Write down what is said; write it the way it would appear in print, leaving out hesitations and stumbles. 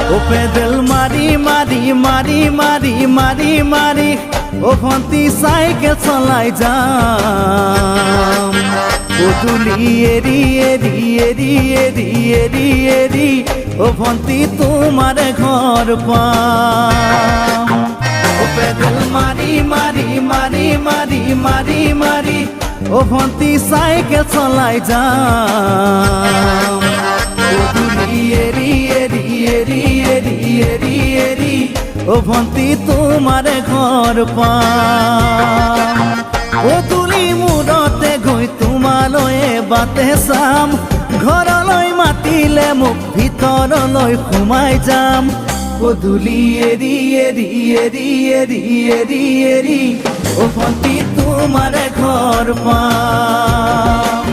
ও pedal মারি মারি মারি মারি মারি মারি ও ভন্তি সাইকেল চলাই যাম ও তুলি এরি এরি এরি এরি এরি এরি ও ভন্তি তোমার ঘর পাম ও পেডেল মারি মারি মারি মারি মারি মারি ও ভন্তি সাইকেল চলাই যাম ও তুলি এরি এরি এরি এরি এরি এরি ও ভন্তি তোমার ঘর পাম ও তুলি মূৰতে গৈ তোমালৈয়ে বাটে চাম ঘৰলৈ মাতিলে মোক ভিতৰলৈ সোমাই যাম গধূলি এৰি এৰি এৰি এৰি এৰি এৰি ও ভন্তি তোমাৰ ঘৰ পাম